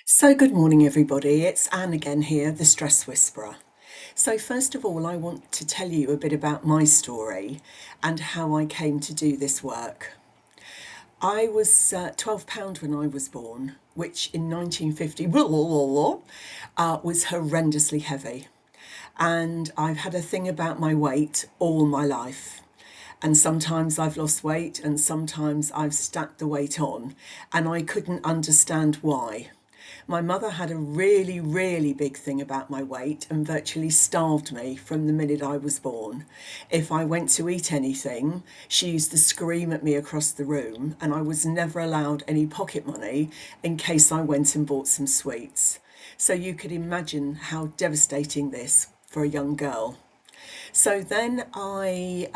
So, good morning, everybody. It's Anne again here, the Stress Whisperer. So, first of all, I want to tell you a bit about my story and how I came to do this work. I was £12 when I was born, which in 1950 was horrendously heavy. And I've had a thing about my weight all my life. And sometimes I've lost weight and sometimes I've stacked the weight on, and I couldn't understand why. My mother had a really, really big thing about my weight and virtually starved me from the minute I was born. If I went to eat anything, she used to scream at me across the room, and I was never allowed any pocket money in case I went and bought some sweets. So you could imagine how devastating this for a young girl. So then I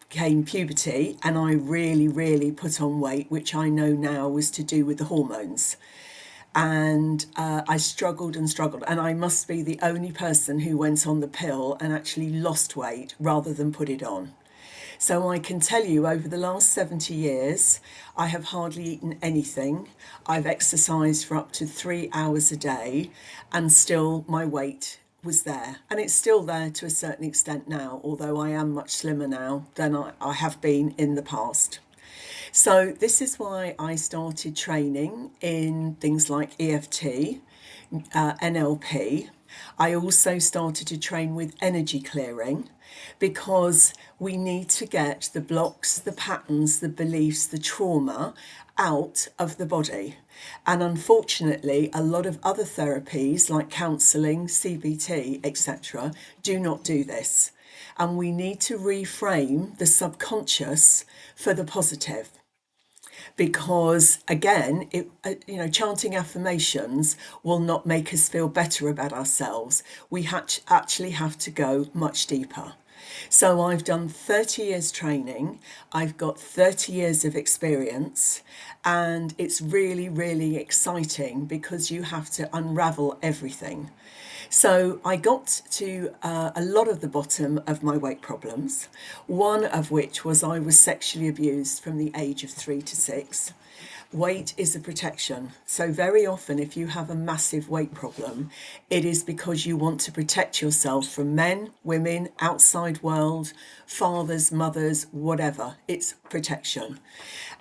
came puberty and I really, really put on weight, which I know now was to do with the hormones. And I struggled and struggled, and I must be the only person who went on the pill and actually lost weight rather than put it on. So I can tell you over the last 70 years, I have hardly eaten anything. I've exercised for up to 3 hours a day, and still my weight was there. And it's still there to a certain extent now, although I am much slimmer now than I have been in the past. So, this is why I started training in things like EFT, NLP. I also started to train with energy clearing because we need to get the blocks, the patterns, the beliefs, the trauma out of the body. And unfortunately, a lot of other therapies like counselling, CBT, etc., do not do this. And we need to reframe the subconscious for the positive, because again chanting affirmations will not make us feel better about ourselves. We actually have to go much deeper. So I've done 30 years training, I've got 30 years of experience, and it's really, really exciting because you have to unravel everything. So I got to a lot of the bottom of my weight problems, one of which was I was sexually abused from the age of 3 to 6. Weight is a protection. So very often if you have a massive weight problem, it is because you want to protect yourself from men, women, outside world, fathers, mothers, whatever. It's protection.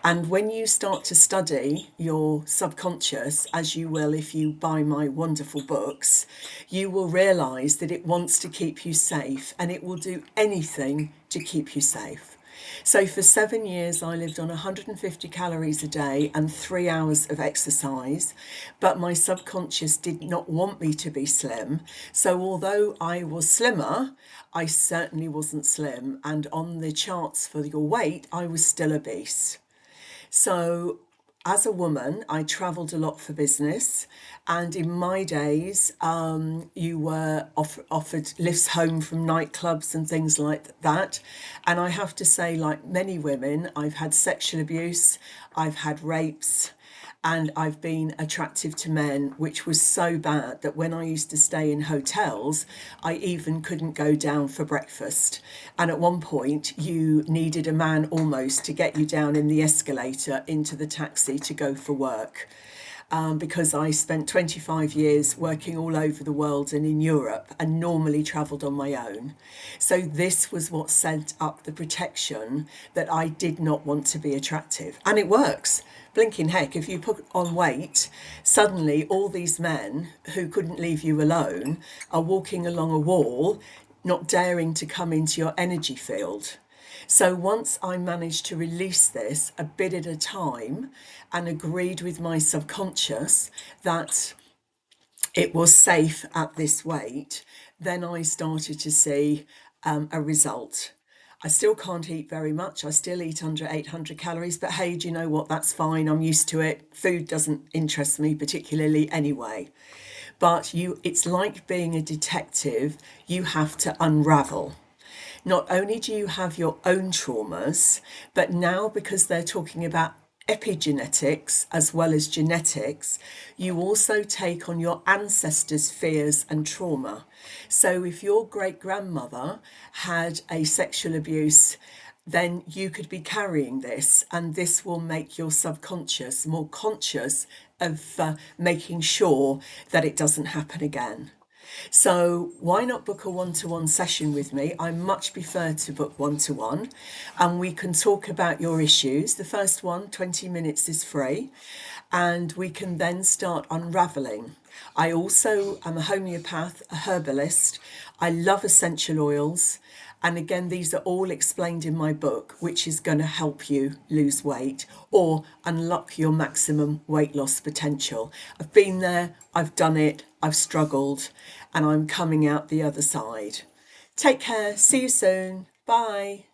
And when you start to study your subconscious, as you will if you buy my wonderful books, you will realize that it wants to keep you safe, and it will do anything to keep you safe. So for 7 years, I lived on 150 calories a day and 3 hours of exercise, but my subconscious did not want me to be slim. So although I was slimmer, I certainly wasn't slim. And on the charts for your weight, I was still obese. So, as a woman, I travelled a lot for business, and in my days, you were offered lifts home from nightclubs and things like that. And I have to say, like many women, I've had sexual abuse, I've had rapes, and I've been attractive to men, which was so bad that when I used to stay in hotels, I even couldn't go down for breakfast. And at one point, you needed a man almost to get you down in the escalator into the taxi to go for work. Because I spent 25 years working all over the world and in Europe and normally travelled on my own. So this was what set up the protection that I did not want to be attractive. And it works. Blinking heck, if you put on weight, suddenly all these men who couldn't leave you alone are walking along a wall, not daring to come into your energy field. So once I managed to release this a bit at a time and agreed with my subconscious that it was safe at this weight, then I started to see a result. I still can't eat very much. I still eat under 800 calories, but hey, do you know what? That's fine. I'm used to it. Food doesn't interest me particularly anyway. But it's like being a detective. You have to unravel. Not only do you have your own traumas, but now because they're talking about epigenetics as well as genetics, you also take on your ancestors' fears and trauma. So if your great grandmother had a sexual abuse then you could be carrying this, and this will make your subconscious more conscious of making sure that it doesn't happen again. So why not book a one-to-one session with me? I much prefer to book one-to-one, and we can talk about your issues. The first one, 20 minutes, is free, and we can then start unraveling. I also am a homeopath, a herbalist. I love essential oils. And again, these are all explained in my book, which is going to help you lose weight or unlock your maximum weight loss potential. I've been there, I've done it, I've struggled, and I'm coming out the other side. Take care, see you soon, bye.